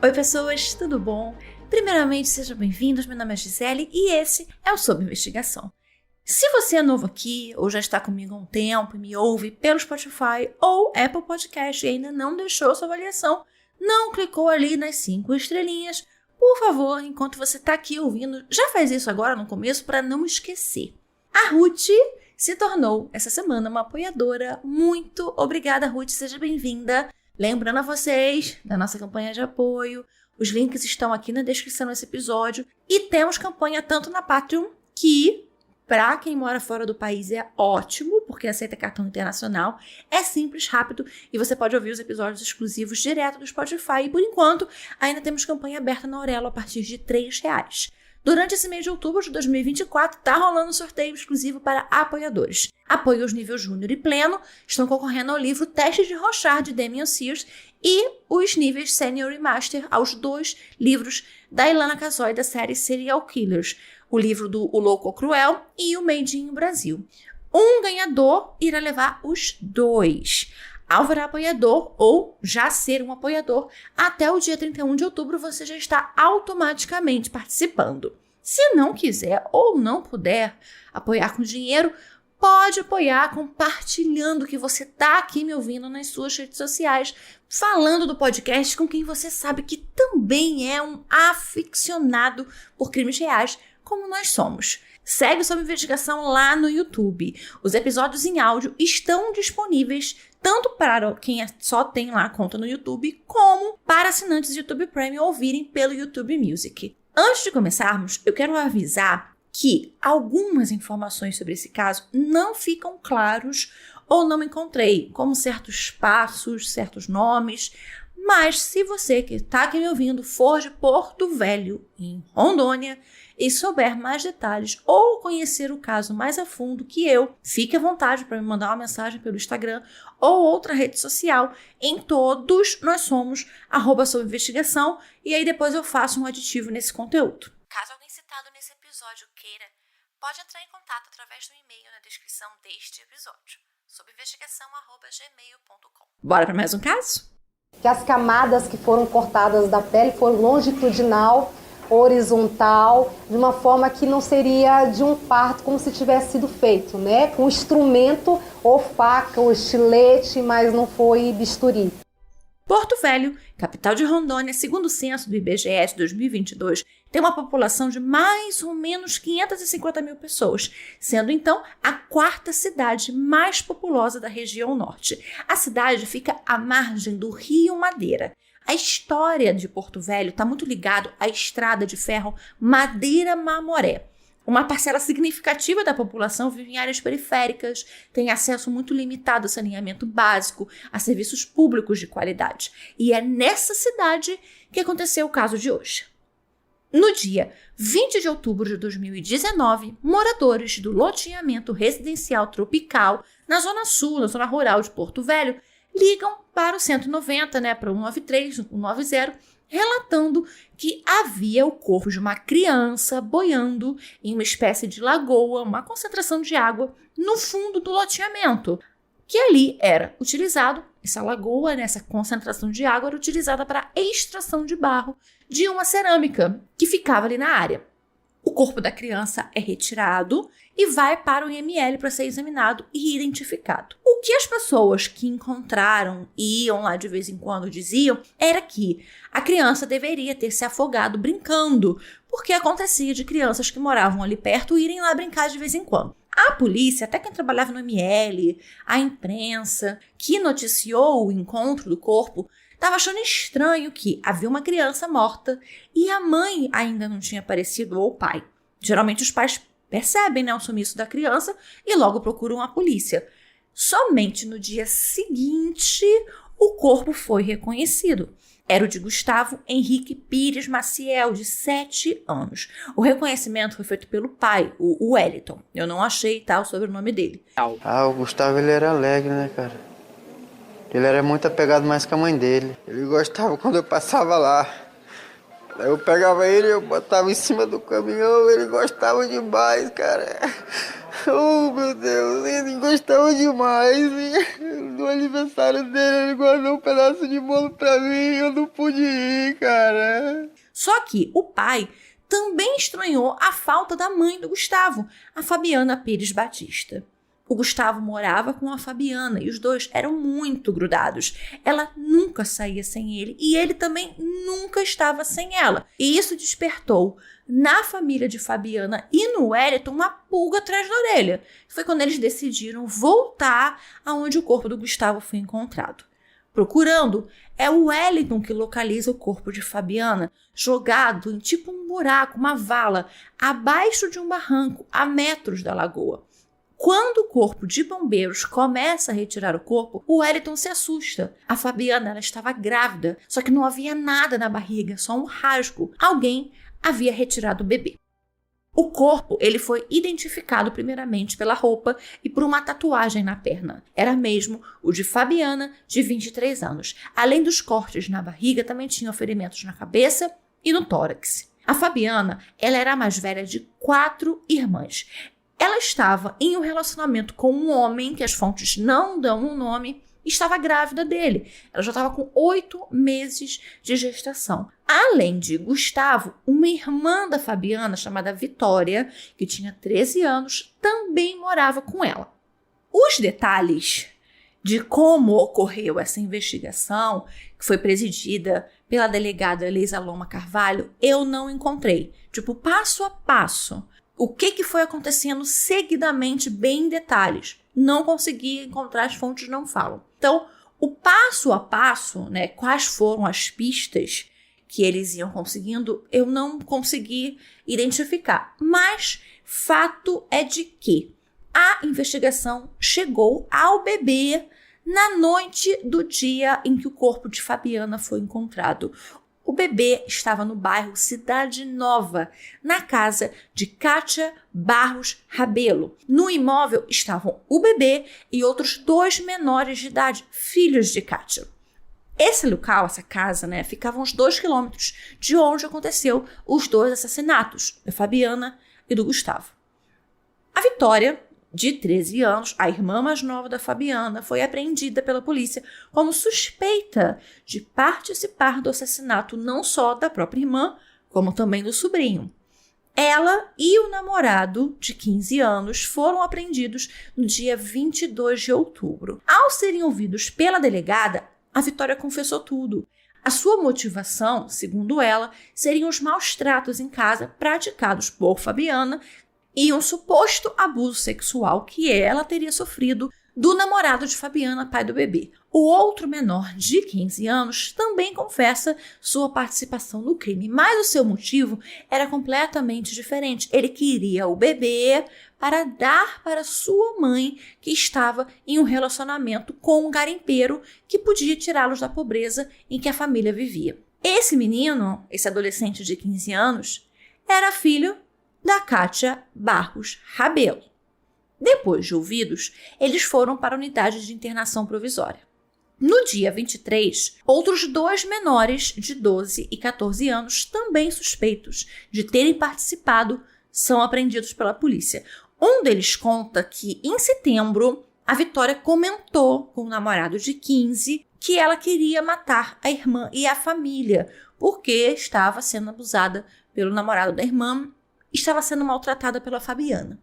Oi pessoas, tudo bom? Primeiramente, sejam bem-vindos, meu nome é Gisele e esse é o Sob Investigação. Se você é novo aqui ou já está comigo há um tempo e me ouve pelo Spotify ou Apple Podcast e ainda não deixou sua avaliação, não clicou ali nas 5 estrelinhas, por favor, enquanto você está aqui ouvindo, já faz isso agora no começo para não esquecer. A Ruth se tornou essa semana uma apoiadora. Muito obrigada, Ruth, seja bem-vinda. Lembrando a vocês da nossa campanha de apoio, os links estão aqui na descrição desse episódio e temos campanha tanto na Patreon, que para quem mora fora do país é ótimo, porque aceita cartão internacional, é simples, rápido e você pode ouvir os episódios exclusivos direto do Spotify. E por enquanto, ainda temos campanha aberta na Aurelo a partir de R$3. Durante esse mês de outubro de 2024, está rolando um sorteio exclusivo para apoiadores. Apoio aos níveis Júnior e Pleno estão concorrendo ao livro Teste de Rorschach, de Damian Sears, e os níveis Senior e Master aos 2 livros da Ilana Casoy, da série Serial Killers, o livro do O Louco ou Cruel e o Made in Brasil. Um ganhador irá levar os 2. Ao virar apoiador ou já ser um apoiador, até o dia 31 de outubro você já está automaticamente participando. Se não quiser ou não puder apoiar com dinheiro, pode apoiar compartilhando que você está aqui me ouvindo nas suas redes sociais, falando do podcast com quem você sabe que também é um aficionado por crimes reais, como nós somos. Segue o Sob Investigação lá no YouTube. Os episódios em áudio estão disponíveis tanto para quem só tem lá a conta no YouTube, como para assinantes de YouTube Premium ouvirem pelo YouTube Music. Antes de começarmos, eu quero avisar que algumas informações sobre esse caso não ficam claros ou não encontrei, como certos passos, certos nomes. Mas se você que está aqui me ouvindo for de Porto Velho, em Rondônia, e souber mais detalhes ou conhecer o caso mais a fundo que eu, fique à vontade para me mandar uma mensagem pelo Instagram ou outra rede social. Em todos nós somos @sob-investigação e aí depois eu faço um aditivo nesse conteúdo. Caso alguém citado nesse episódio queira, pode entrar em contato através do e-mail na descrição deste episódio, sobinvestigação@gmail.com. Bora para mais um caso? Que as camadas que foram cortadas da pele foram longitudinal, horizontal, de uma forma que não seria de um parto como se tivesse sido feito, né? Com instrumento ou faca ou estilete, mas não foi bisturi. Porto Velho, capital de Rondônia, segundo o censo do IBGE de 2022, tem uma população de mais ou menos 550 mil pessoas, sendo então a 4ª cidade mais populosa da região norte. A cidade fica à margem do Rio Madeira. A história de Porto Velho está muito ligada à estrada de ferro Madeira-Mamoré. Uma parcela significativa da população vive em áreas periféricas, tem acesso muito limitado a saneamento básico, a serviços públicos de qualidade. E é nessa cidade que aconteceu o caso de hoje. No dia 20 de outubro de 2019, moradores do loteamento residencial Tropical, na zona sul, na zona rural de Porto Velho, ligam para o 190, para o 193, o 190, relatando que havia o corpo de uma criança boiando em uma espécie de lagoa, uma concentração de água no fundo do loteamento, que ali era utilizado, essa lagoa, essa concentração de água era utilizada para a extração de barro de uma cerâmica que ficava ali na área. O corpo da criança é retirado e vai para o IML para ser examinado e identificado. O que as pessoas que encontraram e iam lá de vez em quando diziam era que a criança deveria ter se afogado brincando, porque acontecia de crianças que moravam ali perto irem lá brincar de vez em quando. A polícia, até quem trabalhava no IML, a imprensa, que noticiou o encontro do corpo, estava achando estranho que havia uma criança morta e a mãe ainda não tinha aparecido, ou o pai. Geralmente os pais percebem, o sumiço da criança e logo procuram a polícia. Somente no dia seguinte, o corpo foi reconhecido. Era o de Gustavo Henrique Pires Maciel, de 7 anos. O reconhecimento foi feito pelo pai, o Wellington. Eu não achei o sobrenome dele. O Gustavo, ele era alegre, né, cara? Ele era muito apegado mais com a mãe dele. Ele gostava quando eu passava lá. Aí eu pegava ele, eu botava em cima do caminhão, ele gostava demais, cara. Oh, meu Deus, ele gostava demais. No aniversário dele, ele guardou um pedaço de bolo pra mim, eu não pude ir, cara. Só que o pai também estranhou a falta da mãe do Gustavo, a Fabiana Pires Batista. O Gustavo morava com a Fabiana e os dois eram muito grudados. Ela nunca saía sem ele e ele também nunca estava sem ela. E isso despertou na família de Fabiana e no Wellington uma pulga atrás da orelha. Foi quando eles decidiram voltar aonde o corpo do Gustavo foi encontrado. Procurando, é o Wellington que localiza o corpo de Fabiana, jogado em tipo um buraco, uma vala, abaixo de um barranco, a metros da lagoa. Quando o corpo de bombeiros começa a retirar o corpo, o Wellington se assusta. A Fabiana ela estava grávida, só que não havia nada na barriga, só um rasgo. Alguém havia retirado o bebê. O corpo ele foi identificado primeiramente pela roupa e por uma tatuagem na perna. Era mesmo o de Fabiana, de 23 anos. Além dos cortes na barriga, também tinha ferimentos na cabeça e no tórax. A Fabiana ela era a mais velha de 4 irmãs. Ela estava em um relacionamento com um homem, que as fontes não dão um nome, e estava grávida dele. Ela já estava com 8 meses de gestação. Além de Gustavo, uma irmã da Fabiana, chamada Vitória, que tinha 13 anos, também morava com ela. Os detalhes de como ocorreu essa investigação, que foi presidida pela delegada Elisa Loma Carvalho, eu não encontrei. Tipo, passo a passo. O que foi acontecendo seguidamente, bem em detalhes. Não consegui encontrar, as fontes não falam. Então, o passo a passo, né, quais foram as pistas que eles iam conseguindo, eu não consegui identificar. Mas fato é de que a investigação chegou ao bebê na noite do dia em que o corpo de Fabiana foi encontrado. O bebê estava no bairro Cidade Nova, na casa de Kátia Barros Rabelo. No imóvel estavam o bebê e outros 2 menores de idade, filhos de Kátia. Esse local, essa casa, né, ficava a uns 2 quilômetros de onde aconteceu os 2 assassinatos, da Fabiana e do Gustavo. A Vitória, de 13 anos, a irmã mais nova da Fabiana, foi apreendida pela polícia como suspeita de participar do assassinato não só da própria irmã, como também do sobrinho. Ela e o namorado, de 15 anos, foram apreendidos no dia 22 de outubro. Ao serem ouvidos pela delegada, a Vitória confessou tudo. A sua motivação, segundo ela, seriam os maus tratos em casa praticados por Fabiana e um suposto abuso sexual que ela teria sofrido do namorado de Fabiana, pai do bebê. O outro menor, de 15 anos, também confessa sua participação no crime, mas o seu motivo era completamente diferente. Ele queria o bebê para dar para sua mãe, que estava em um relacionamento com um garimpeiro que podia tirá-los da pobreza em que a família vivia. Esse menino, esse adolescente de 15 anos, era filho da Kátia Barros Rabelo. Depois de ouvidos, eles foram para a unidade de internação provisória. No dia 23, outros 2 menores de 12 e 14 anos, também suspeitos de terem participado, são apreendidos pela polícia. Um deles conta que, em setembro, a Vitória comentou com o namorado de 15 que ela queria matar a irmã e a família, porque estava sendo abusada pelo namorado da irmã, estava sendo maltratada pela Fabiana.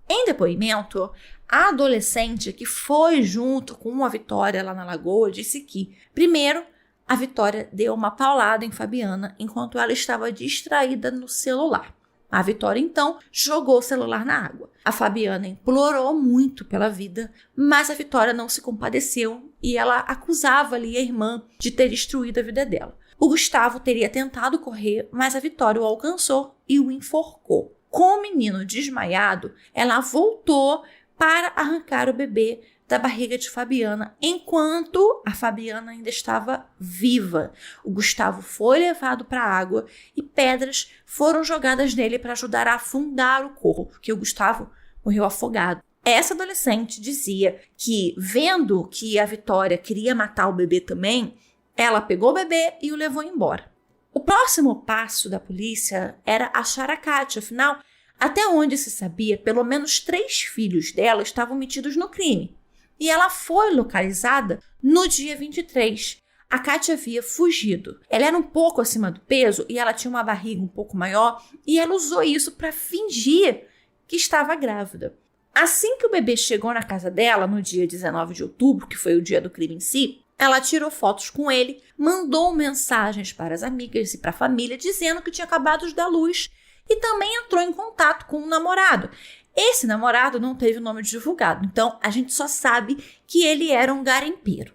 Em depoimento, a adolescente que foi junto com a Vitória lá na lagoa disse que, primeiro, a Vitória deu uma paulada em Fabiana enquanto ela estava distraída no celular. A Vitória, então, jogou o celular na água. A Fabiana implorou muito pela vida, mas a Vitória não se compadeceu e ela acusava ali a irmã de ter destruído a vida dela. O Gustavo teria tentado correr, mas a Vitória o alcançou e o enforcou. Com o menino desmaiado, ela voltou para arrancar o bebê da barriga de Fabiana, enquanto a Fabiana ainda estava viva. O Gustavo foi levado para a água e pedras foram jogadas nele para ajudar a afundar o corpo, porque o Gustavo morreu afogado. Essa adolescente dizia que, vendo que a Vitória queria matar o bebê também, ela pegou o bebê e o levou embora. O próximo passo da polícia era achar a Kátia. Afinal, Até onde se sabia, pelo menos 3 filhos dela estavam metidos no crime. E ela foi localizada no dia 23. A Kátia havia fugido. Ela era um pouco acima do peso e ela tinha uma barriga um pouco maior e ela usou isso para fingir que estava grávida. Assim que o bebê chegou na casa dela, no dia 19 de outubro, que foi o dia do crime em si, ela tirou fotos com ele, mandou mensagens para as amigas e para a família dizendo que tinha acabado de dar luz e também entrou em contato com um namorado. Esse namorado não teve o nome divulgado, então a gente só sabe que ele era um garimpeiro.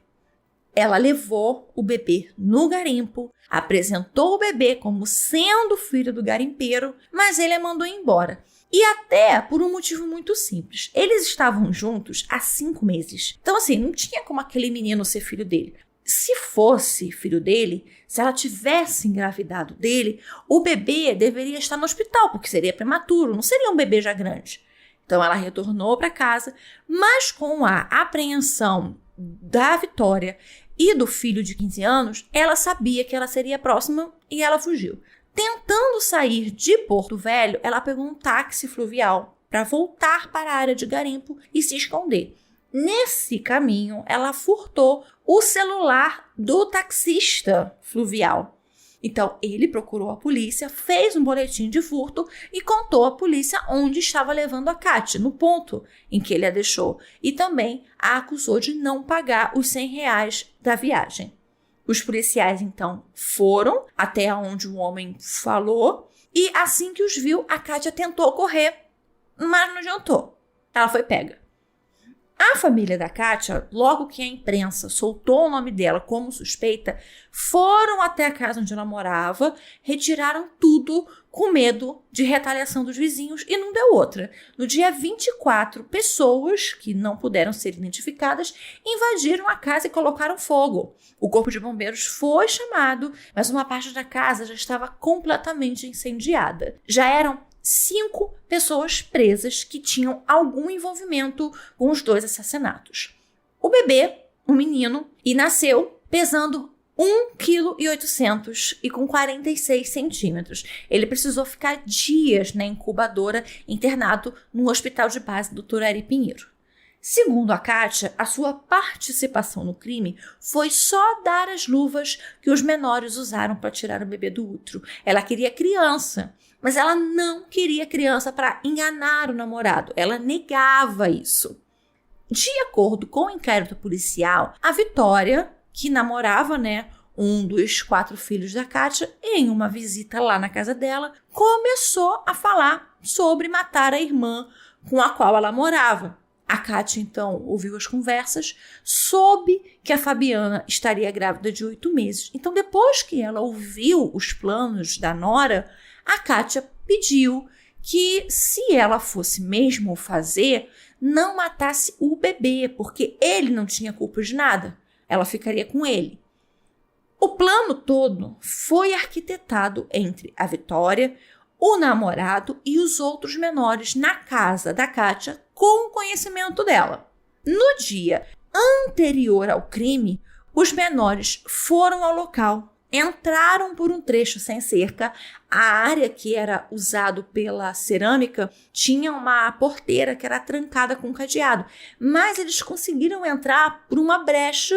Ela levou o bebê no garimpo, apresentou o bebê como sendo filho do garimpeiro, mas ele a mandou embora. E até por um motivo muito simples. Eles estavam juntos há 5 meses. Então, assim, não tinha como aquele menino ser filho dele. Se fosse filho dele, se ela tivesse engravidado dele, o bebê deveria estar no hospital, porque seria prematuro, não seria um bebê já grande. Então, ela retornou para casa, mas com a apreensão da Vitória e do filho de 15 anos, ela sabia que ela seria próxima e ela fugiu. Tentando sair de Porto Velho, ela pegou um táxi fluvial para voltar para a área de garimpo e se esconder. Nesse caminho, ela furtou o celular do taxista fluvial. Então, ele procurou a polícia, fez um boletim de furto e contou à polícia onde estava levando a Kátia, no ponto em que ele a deixou. E também a acusou de não pagar os R$100 da viagem. Os policiais, então, foram até onde o homem falou e assim que os viu, a Kátia tentou correr, mas não adiantou. Ela foi pega. A família da Kátia, logo que a imprensa soltou o nome dela como suspeita, foram até a casa onde ela morava, retiraram tudo com medo de retaliação dos vizinhos e não deu outra. No dia 24, pessoas que não puderam ser identificadas invadiram a casa e colocaram fogo. O corpo de bombeiros foi chamado, mas uma parte da casa já estava completamente incendiada. Já eram 5 pessoas presas que tinham algum envolvimento com os 2 assassinatos. O bebê, um menino, e nasceu pesando 1,8 kg e com 46 centímetros. Ele precisou ficar dias na incubadora, internado no hospital de base do Dr. Pinheiro. Segundo a Kátia, a sua participação no crime foi só dar as luvas que os menores usaram para tirar o bebê do útero. Ela queria criança, mas ela não queria criança para enganar o namorado. Ela negava isso. De acordo com o inquérito policial, a Vitória, que namorava, um dos 4 filhos da Kátia, em uma visita lá na casa dela, começou a falar sobre matar a irmã com a qual ela morava. A Kátia, então, ouviu as conversas, soube que a Fabiana estaria grávida de 8 meses. Então, depois que ela ouviu os planos da nora, a Kátia pediu que, se ela fosse mesmo fazer, não matasse o bebê, porque ele não tinha culpa de nada. Ela ficaria com ele. O plano todo foi arquitetado entre a Vitória, o namorado e os outros menores na casa da Kátia com o conhecimento dela. No dia anterior ao crime, os menores foram ao local, entraram por um trecho sem cerca. A área que era usado pela cerâmica tinha uma porteira que era trancada com cadeado, mas eles conseguiram entrar por uma brecha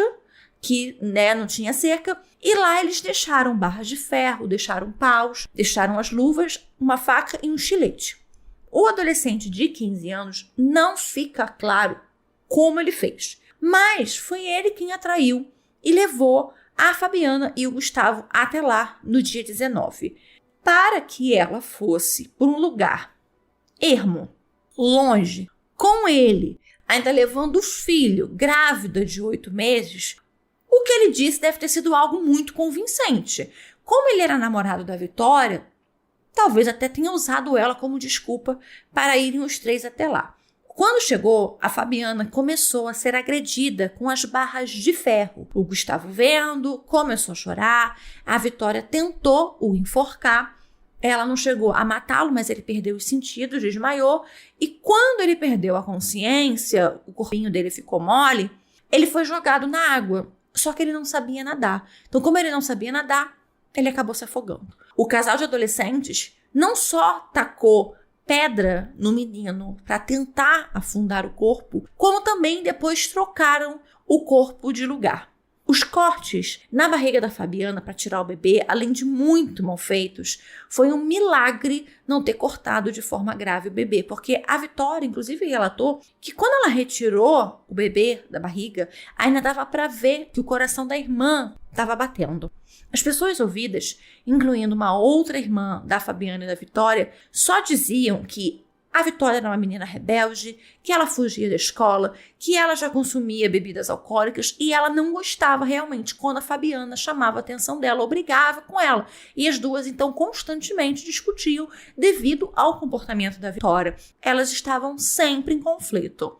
que não tinha cerca, e lá eles deixaram barras de ferro, deixaram paus, deixaram as luvas, uma faca e um estilete. O adolescente de 15 anos não fica claro como ele fez, mas foi ele quem atraiu e levou a Fabiana e o Gustavo até lá no dia 19, para que ela fosse por um lugar ermo, longe, com ele, ainda levando o filho, grávida de 8 meses, o que ele disse deve ter sido algo muito convincente. Como ele era namorado da Vitória, talvez até tenha usado ela como desculpa para irem os 3 até lá. Quando chegou, a Fabiana começou a ser agredida com as barras de ferro. O Gustavo, vendo, começou a chorar. A Vitória tentou o enforcar. Ela não chegou a matá-lo, mas ele perdeu os sentidos, desmaiou. E quando ele perdeu a consciência, o corpinho dele ficou mole, ele foi jogado na água. Só que ele não sabia nadar. Então, como ele não sabia nadar, ele acabou se afogando. O casal de adolescentes não só tacou pedra no menino para tentar afundar o corpo, como também depois trocaram o corpo de lugar. Os cortes na barriga da Fabiana para tirar o bebê, além de muito mal feitos, foi um milagre não ter cortado de forma grave o bebê, porque a Vitória, inclusive, relatou que quando ela retirou o bebê da barriga, ainda dava para ver que o coração da irmã estava batendo. As pessoas ouvidas, incluindo uma outra irmã da Fabiana e da Vitória, só diziam que a Vitória era uma menina rebelde, que ela fugia da escola, que ela já consumia bebidas alcoólicas e ela não gostava realmente quando a Fabiana chamava a atenção dela, obrigava com ela. E as duas, então, constantemente discutiam devido ao comportamento da Vitória. Elas estavam sempre em conflito.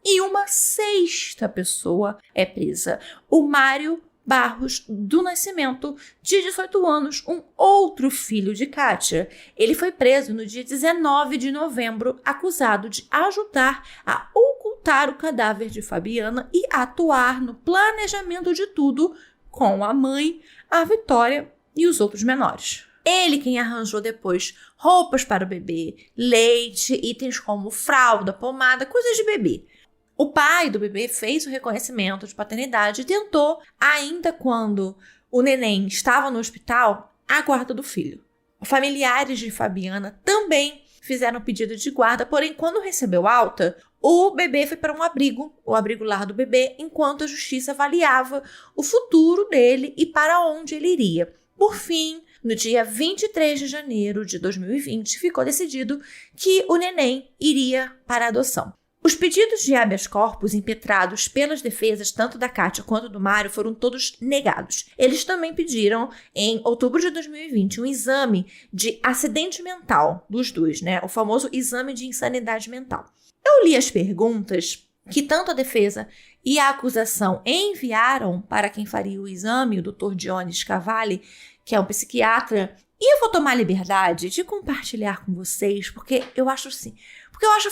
E uma sexta pessoa é presa. O Mário Barros do Nascimento, de 18 anos, um outro filho de Kátia. Ele foi preso no dia 19 de novembro, acusado de ajudar a ocultar o cadáver de Fabiana e atuar no planejamento de tudo com a mãe, a Vitória e os outros menores. Ele quem arranjou depois roupas para o bebê, leite, itens como fralda, pomada, coisas de bebê. O pai do bebê fez o reconhecimento de paternidade e tentou, ainda quando o neném estava no hospital, a guarda do filho. Familiares de Fabiana também fizeram pedido de guarda, porém, quando recebeu alta, o bebê foi para um abrigo, o abrigo lar do bebê, enquanto a justiça avaliava o futuro dele e para onde ele iria. Por fim, no dia 23 de janeiro de 2020, ficou decidido que o neném iria para a adoção. Os pedidos de habeas corpus impetrados pelas defesas tanto da Kátia quanto do Mário foram todos negados. Eles também pediram, em outubro de 2020, um exame de acidente mental dos dois, o famoso exame de insanidade mental. Eu li as perguntas que tanto a defesa e a acusação enviaram para quem faria o exame, o Dr. Dionis Cavalli, que é um psiquiatra, e eu vou tomar a liberdade de compartilhar com vocês, porque eu acho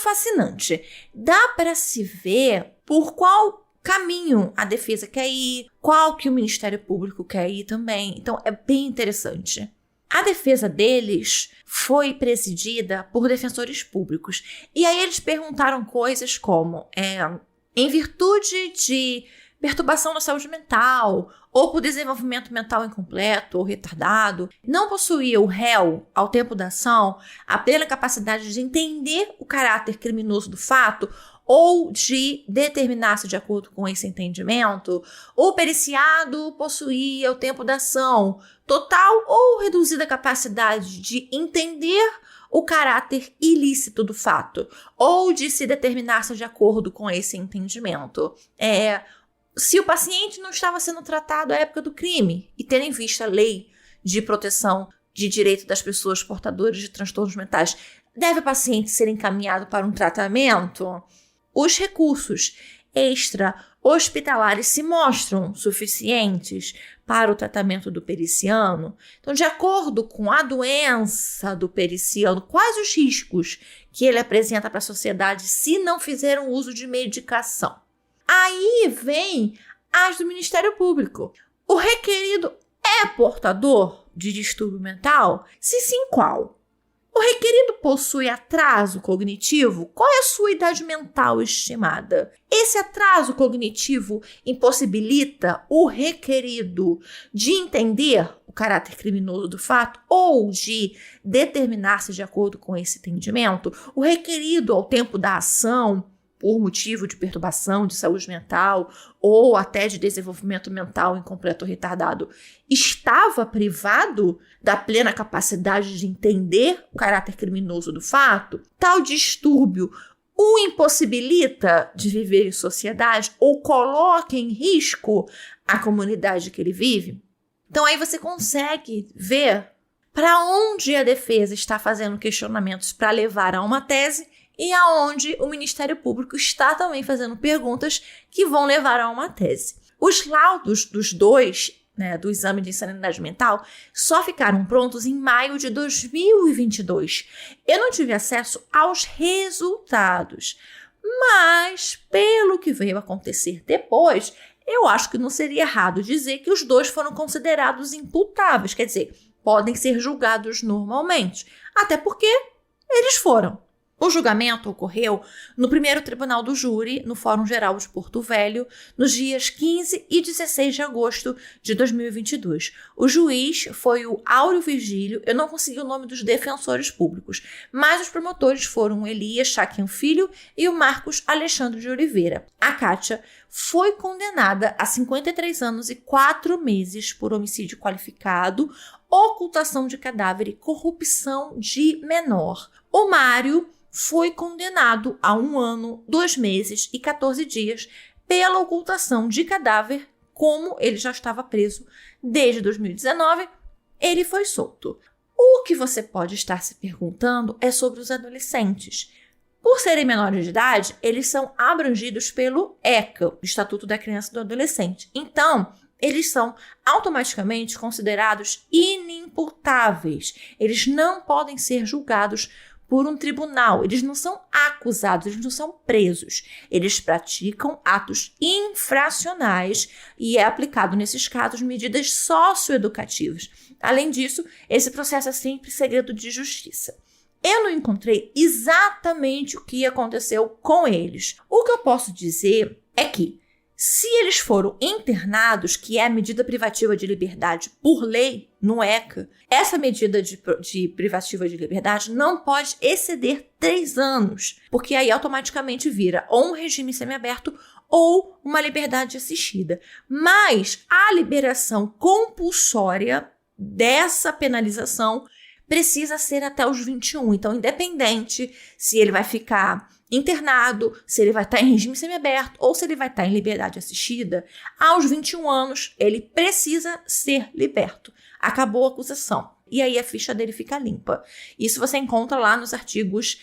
fascinante. Dá para se ver por qual caminho a defesa quer ir, qual que o Ministério Público quer ir também. Então, é bem interessante. A defesa deles foi presidida por defensores públicos. E aí eles perguntaram coisas como, em virtude de perturbação da saúde mental, ou por desenvolvimento mental incompleto ou retardado, não possuía o réu, ao tempo da ação, a plena capacidade de entender o caráter criminoso do fato ou de determinar-se de acordo com esse entendimento, o periciado possuía, ao tempo da ação, total ou reduzida capacidade de entender o caráter ilícito do fato, ou de se determinar-se de acordo com esse entendimento. Se o paciente não estava sendo tratado à época do crime e tendo em vista a lei de proteção de direito das pessoas portadoras de transtornos mentais, deve o paciente ser encaminhado para um tratamento? Os recursos extra-hospitalares se mostram suficientes para o tratamento do periciano? Então, de acordo com a doença do periciano, quais os riscos que ele apresenta para a sociedade se não fizer um uso de medicação? Aí vem as do Ministério Público. O requerido é portador de distúrbio mental? Se sim, qual? O requerido possui atraso cognitivo? Qual é a sua idade mental estimada? Esse atraso cognitivo impossibilita o requerido de entender o caráter criminoso do fato ou de determinar-se de acordo com esse entendimento? O requerido, ao tempo da ação, por motivo de perturbação de saúde mental ou até de desenvolvimento mental incompleto ou retardado, estava privado da plena capacidade de entender o caráter criminoso do fato? Tal distúrbio o impossibilita de viver em sociedade ou coloca em risco a comunidade que ele vive? Então aí você consegue ver para onde a defesa está fazendo questionamentos para levar a uma tese e aonde o Ministério Público está também fazendo perguntas que vão levar a uma tese. Os laudos dos dois, do exame de insanidade mental, só ficaram prontos em maio de 2022. Eu não tive acesso aos resultados, mas pelo que veio acontecer depois, eu acho que não seria errado dizer que os dois foram considerados imputáveis, quer dizer, podem ser julgados normalmente, até porque Eles foram. O julgamento ocorreu no primeiro tribunal do júri, no Fórum Geral de Porto Velho, nos dias 15 e 16 de agosto de 2022. O juiz foi o Áureo Virgílio, eu não consegui o nome dos defensores públicos, mas os promotores foram o Elias Chaquim Filho e o Marcos Alexandre de Oliveira. A Kátia foi condenada a 53 anos e 4 meses por homicídio qualificado, ocultação de cadáver e corrupção de menor. O Mário foi condenado a 1 ano, 2 meses e 14 dias pela ocultação de cadáver. Como ele já estava preso desde 2019, ele foi solto. O que você pode estar se perguntando é sobre os adolescentes. Por serem menores de idade, eles são abrangidos pelo ECA, Estatuto da Criança e do Adolescente. Então, eles são automaticamente considerados inimputáveis. Eles não podem ser julgados por um tribunal. Eles não são acusados, eles não são presos. Eles praticam atos infracionais e é aplicado, nesses casos, medidas socioeducativas. Além disso, esse processo é sempre segredo de justiça. Eu não encontrei exatamente o que aconteceu com eles. O que eu posso dizer é que, se eles foram internados, que é a medida privativa de liberdade por lei no ECA, essa medida de privativa de liberdade não pode exceder 3 anos, porque aí automaticamente vira ou um regime semiaberto ou uma liberdade assistida. Mas a liberação compulsória dessa penalização precisa ser até os 21. Então, independente se ele vai ficar internado, se ele vai estar em regime semiaberto ou se ele vai estar em liberdade assistida, aos 21 anos ele precisa ser liberto. Acabou a acusação. E aí a ficha dele fica limpa. Isso você encontra lá nos artigos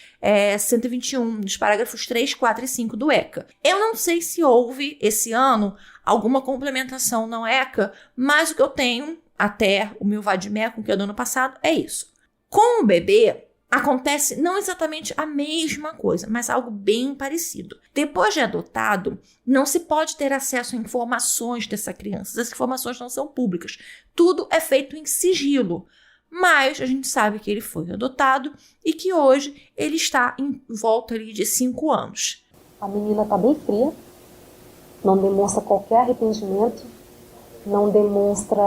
121, nos parágrafos 3, 4 e 5 do ECA. Eu não sei se houve esse ano alguma complementação no ECA, mas o que eu tenho até o meu vadimécum, que é do ano passado, é isso. Com o bebê, acontece não exatamente a mesma coisa, mas algo bem parecido. Depois de adotado, não se pode ter acesso a informações dessa criança. As informações não são públicas. Tudo é feito em sigilo. Mas a gente sabe que ele foi adotado e que hoje ele está em volta ali de 5 anos. A menina está bem fria, não demonstra qualquer arrependimento, não demonstra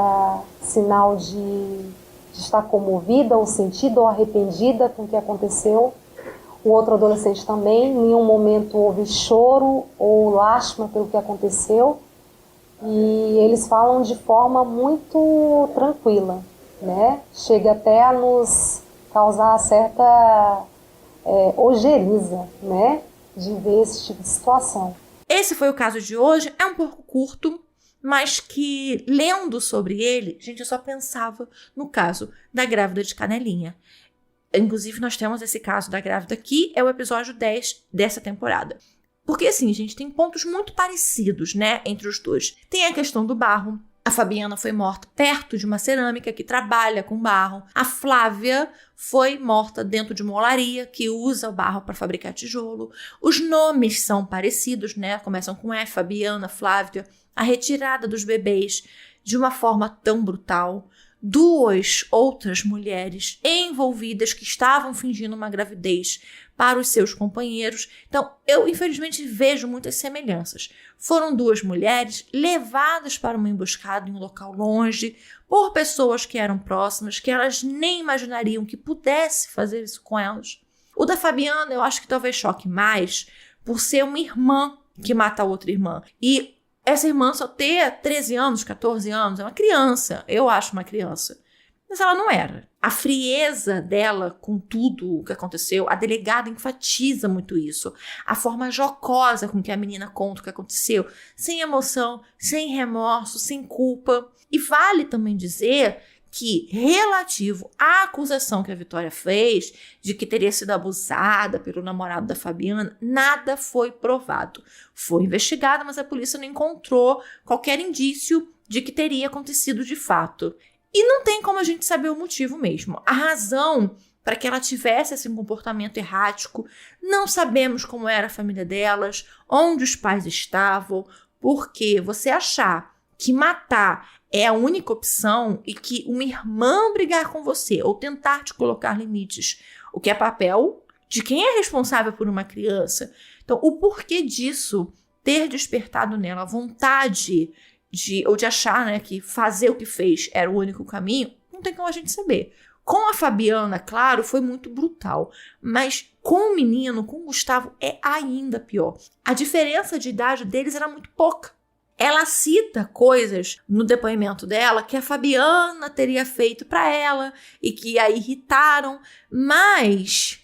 sinal de estar comovida ou sentida ou arrependida com o que aconteceu. O outro adolescente também, em nenhum momento houve choro ou lástima pelo que aconteceu. E eles falam de forma muito tranquila, né? Chega até a nos causar certa ojeriza, né? De ver esse tipo de situação. Esse foi o caso de hoje, é um pouco curto, mas que, lendo sobre ele, gente, eu só pensava no caso da grávida de Canelinha. Inclusive, nós temos esse caso da grávida aqui, é o episódio 10 dessa temporada. Porque, assim, gente, tem pontos muito parecidos, né, entre os dois. Tem a questão do barro. A Fabiana foi morta perto de uma cerâmica que trabalha com barro. A Flávia foi morta dentro de uma olaria que usa o barro para fabricar tijolo. Os nomes são parecidos, né? Começam com F, Fabiana, Flávia. A retirada dos bebês de uma forma tão brutal. 2 outras mulheres envolvidas que estavam fingindo uma gravidez para os seus companheiros. Então, eu infelizmente vejo muitas semelhanças. Foram 2 mulheres levadas para uma emboscada em um local longe por pessoas que eram próximas, que elas nem imaginariam que pudesse fazer isso com elas. O da Fabiana eu acho que talvez choque mais por ser uma irmã que mata a outra irmã. E essa irmã só ter 13 anos, 14 anos, é uma criança. Eu acho uma criança. Mas ela não era. A frieza dela com tudo o que aconteceu, a delegada enfatiza muito isso. A forma jocosa com que a menina conta o que aconteceu, sem emoção, sem remorso, sem culpa. E vale também dizer que, relativo à acusação que a Vitória fez de que teria sido abusada pelo namorado da Fabiana, nada foi provado. Foi investigado, mas a polícia não encontrou qualquer indício de que teria acontecido de fato. E não tem como a gente saber o motivo mesmo. A razão para que ela tivesse esse comportamento errático, não sabemos como era a família delas, onde os pais estavam, porque você achar que matar é a única opção e que uma irmã brigar com você ou tentar te colocar limites o que é papel de quem é responsável por uma criança. Então, o porquê disso ter despertado nela a vontade de achar, né, que fazer o que fez era o único caminho, não tem como a gente saber. Com a Fabiana, claro, foi muito brutal, mas com o menino, com o Gustavo, é ainda pior. A diferença de idade deles era muito pouca. Ela cita coisas no depoimento dela que a Fabiana teria feito para ela e que a irritaram, mas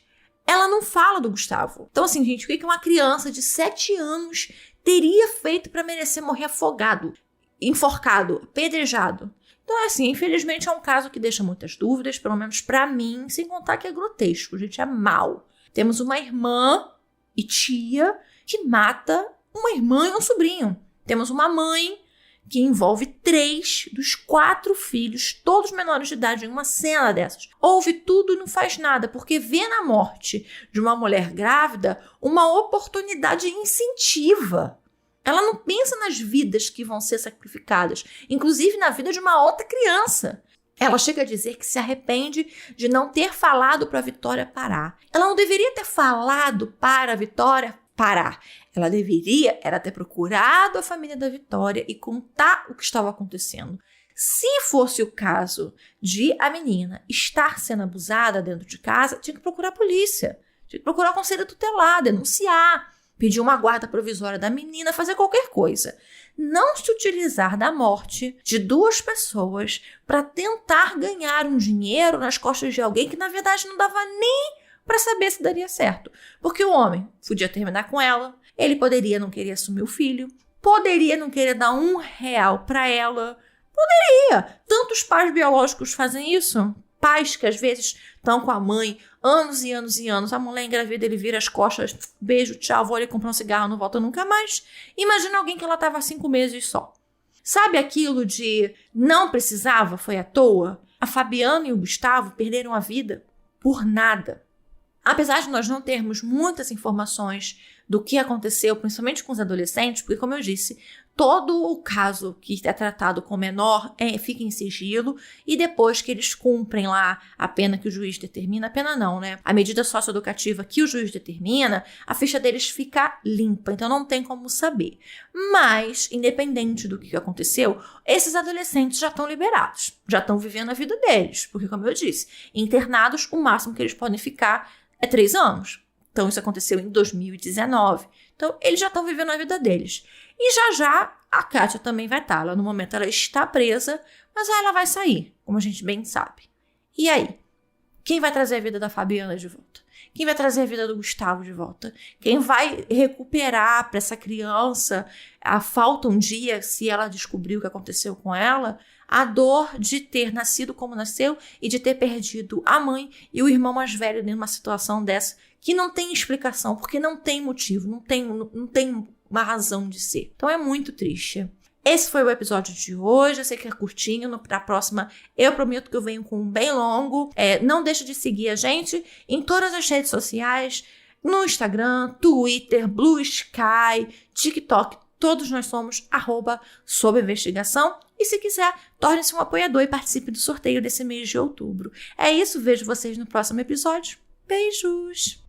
ela não fala do Gustavo. Então, assim, gente, o que uma criança de 7 anos teria feito para merecer morrer afogado, enforcado, apedrejado? Então, assim, infelizmente é um caso que deixa muitas dúvidas, pelo menos pra mim, sem contar que é grotesco, gente, é mal. Temos uma irmã e tia que mata uma irmã e um sobrinho. Temos uma mãe que envolve 3 dos 4 filhos, todos menores de idade, em uma cena dessas. Ouve tudo e não faz nada, porque vê na morte de uma mulher grávida uma oportunidade incentiva. Ela não pensa nas vidas que vão ser sacrificadas, inclusive na vida de uma outra criança. Ela chega a dizer que se arrepende de não ter falado para a Vitória parar. Ela não deveria ter falado para a Vitória parar. Ela deveria ter procurado a família da Vitória e contar o que estava acontecendo. Se fosse o caso de a menina estar sendo abusada dentro de casa, tinha que procurar a polícia, tinha que procurar o conselho tutelar, denunciar, pedir uma guarda provisória da menina, fazer qualquer coisa. Não se utilizar da morte de 2 pessoas para tentar ganhar um dinheiro nas costas de alguém que, na verdade, não dava nem para saber se daria certo. Porque o homem podia terminar com ela, ele poderia não querer assumir o filho, poderia não querer dar R$1 para ela, poderia. Tantos pais biológicos fazem isso. Pais que às vezes estão com a mãe anos e anos e anos. A mulher engravida, ele vira as costas, beijo, tchau, vou ali comprar um cigarro, não volta nunca mais. Imagina alguém que ela estava 5 meses só. Sabe aquilo de não precisava, foi à toa? A Fabiana e o Gustavo perderam a vida por nada. Apesar de nós não termos muitas informações do que aconteceu, principalmente com os adolescentes, porque, como eu disse, todo o caso que é tratado com menor fica em sigilo, e depois que eles cumprem lá a pena que o juiz determina, a pena não, né? A medida socioeducativa que o juiz determina, a ficha deles fica limpa, então não tem como saber. Mas, independente do que aconteceu, esses adolescentes já estão liberados, já estão vivendo a vida deles, porque, como eu disse, internados, o máximo que eles podem ficar é 3 anos. Então, isso aconteceu em 2019. Então, eles já estão vivendo a vida deles. E já a Kátia também vai estar. No momento, ela está presa, mas ela vai sair, como a gente bem sabe. E aí? Quem vai trazer a vida da Fabiana de volta? Quem vai trazer a vida do Gustavo de volta? Quem vai recuperar para essa criança a falta um dia, se ela descobriu o que aconteceu com ela, a dor de ter nascido como nasceu e de ter perdido a mãe e o irmão mais velho numa situação dessa que não tem explicação, porque não tem motivo, não tem uma razão de ser. Então é muito triste. Esse foi o episódio de hoje, eu sei que é curtinho, pra próxima eu prometo que eu venho com um bem longo. Não deixe de seguir a gente em todas as redes sociais, no Instagram, Twitter, Blue Sky, TikTok, todos nós somos @sob-investigação. E se quiser, torne-se um apoiador e participe do sorteio desse mês de outubro. É isso, vejo vocês no próximo episódio. Beijos!